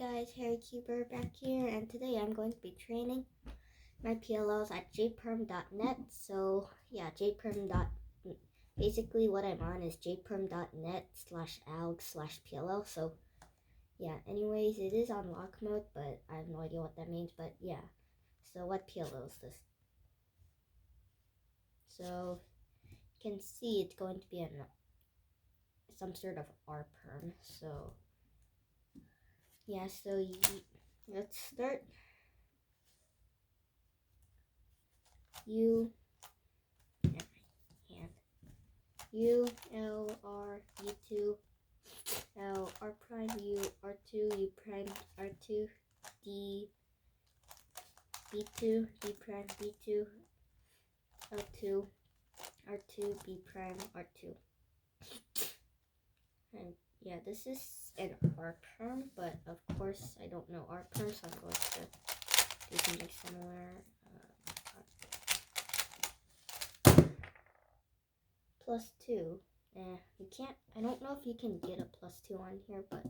guys, Harry Keeper back here, and today I'm going to be training my PLLs at jperm.net. So yeah, basically what I'm on is jperm.net/alg/PLL. So yeah, anyways, it is on lock mode, but I have no idea what that means, but yeah. So what PLL is this? So you can see it's going to be some sort of rperm. So yeah, so let's start. U L R U2 L R prime U R2 U prime R2 D B2 D prime B2 L2 R2 B prime R2. And yeah, this is an R perm, but of course I don't know R perm, so I'm going to do something similar. +2. You can't. I don't know if you can get a +2 on here, but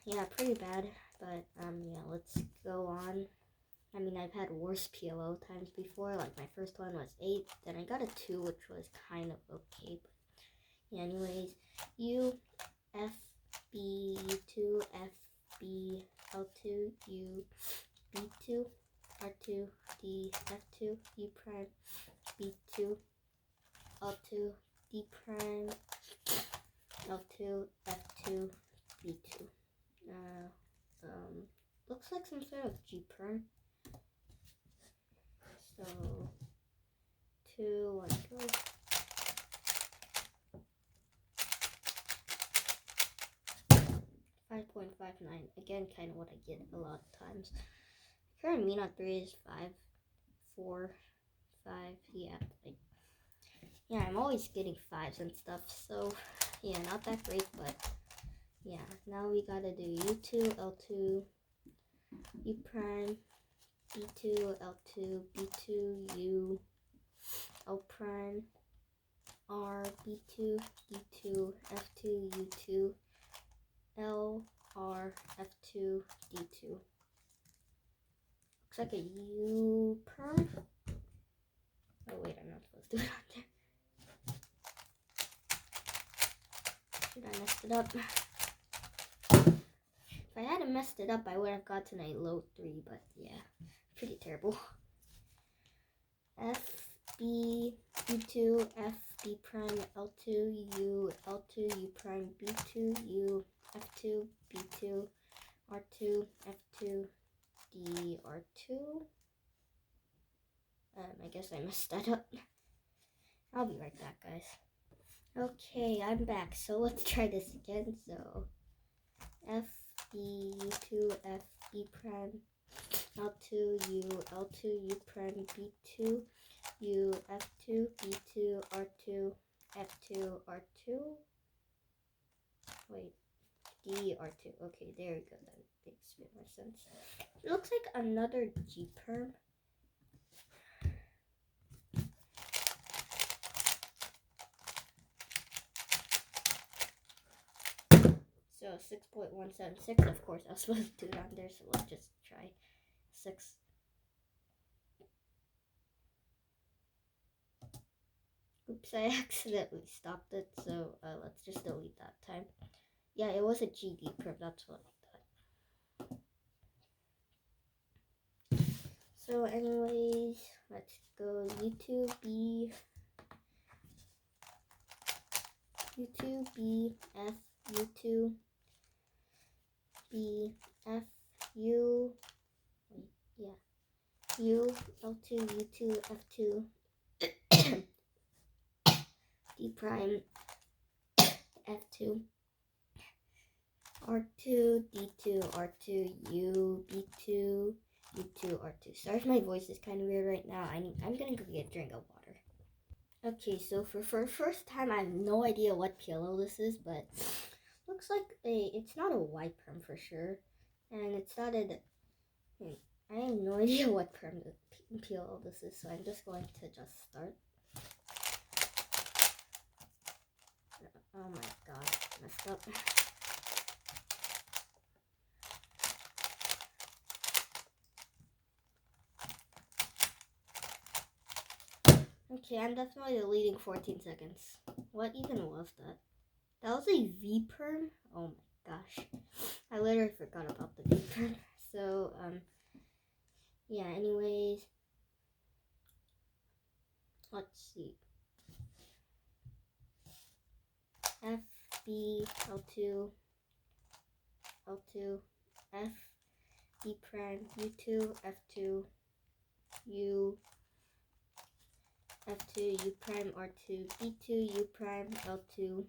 yeah, pretty bad. But yeah, let's go on. I mean, I've had worse PLO times before. Like my first one was 8, then I got a 2, which was kind of okay. But yeah, anyways, U F B 2 F B L2 U B2 R2 D F2 U prime B2 L2 D prime L2 F2 B2. Looks like some sort of G perm. So 2, 1, go. .59. Again, kind of what I get a lot of times. Current mean on 3 is 5, 4, 5. Yeah, I'm always getting 5s and stuff. So yeah, not that great, but yeah. Now we gotta do U2 L2 U prime B2 L2 B2 U L prime R B2 D2 F2 U2 L R F2 D2. Looks like a U perm. Oh wait, I'm not supposed to do it on there. I messed it up. If I hadn't messed it up, I would have gotten a low 3, but yeah, pretty terrible. F B U2 F B prime L2 U L2 U prime B2 U F2 B2 R2 F2 D R2. I guess I messed that up. I'll be right back, guys. Okay, I'm back. So let's try this again. So F B U2 F B prime L2 U L2 U prime B2 U F2 B2 R2 F2 R2. Wait, D R2. Okay, there we go. That makes a bit more sense. It looks like another G perm. So 6.176, of course, I was supposed to do it on there, so let's just try 6. Oops, I accidentally stopped it, so let's just delete that time. Yeah, it was a GD perm, that's what I thought. So anyways, let's go U2 B F U2 B F U U L2 U2 F2 D prime F2 R2 D2 R2 U B2 U2 R2. Sorry if my voice is kind of weird right now. I'm gonna go get a drink of water. Okay, so for first time, I have no idea what PLL this is, but looks like it's not a Y perm for sure, and it's not a. I have no idea what perm PLL this is, so I'm just going to just start. Oh my god, messed up. Okay, I'm definitely deleting 14 seconds. What even was that? That was a V perm? Oh my gosh. I literally forgot about the V perm. So, yeah, anyways. Let's see. F, B, L2, L2, F, B prime, U2, F2, U, F2, U prime, R2, B2, U prime, L2,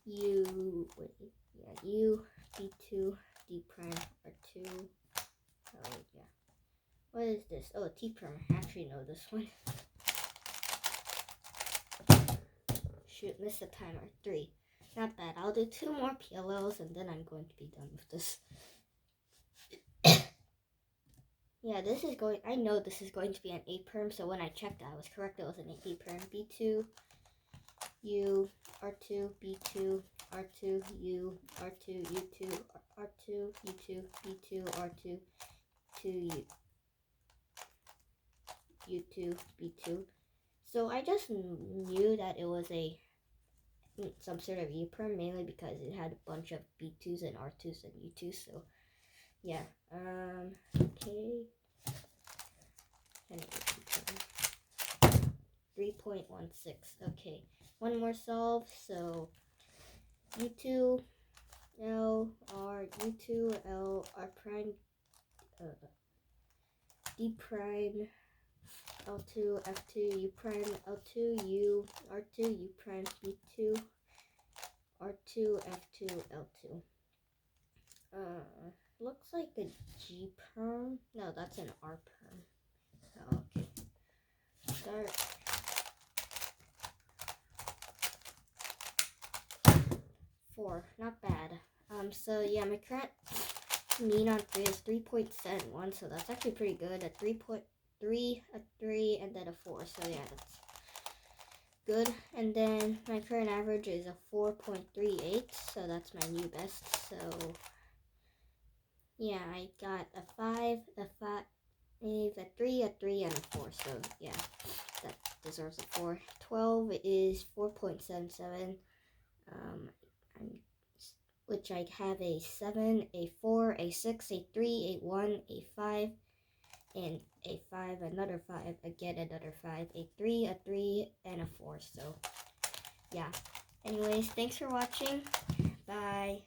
U, wait, yeah, U, B2, D prime, R2, oh yeah. What is this? Oh, T prime, I actually know this one. Shoot, missed the timer, 3. Not bad, I'll do 2 more PLLs and then I'm going to be done with this. Yeah, this is going, I know this is going to be an A perm, so when I checked I was correct, it was an A perm. B2, U, R2, B2, R2, U, R2, U2, R2, U2, B2, R2, 2, U2, B2. So I just knew that it was some sort of E perm, mainly because it had a bunch of B2s and R2s and U2s, so yeah. Okay. 3.16. Okay, one more solve. So U2 L R U2 L R prime D prime L2 F2 U prime L2 U R2 U prime B2 R2 F2 L2. Looks like a G perm. No, that's an R perm. Oh, okay. Start. 4, not bad. So yeah, my current mean on 3 is 3.71, so that's actually pretty good. A 3.3, a 3, and then a 4. So yeah, that's good. And then my current average is a 4.38, so that's my new best. So yeah, I got a 5, a 5, a 3, a 3, and a 4. So yeah, that deserves a 4. 12 is 4.77. Which I have a 7, a 4, a 6, a 3, a 1, a 5, and a 5, another 5, again another 5, a 3, and a 4. So yeah. Anyways, thanks for watching. Bye.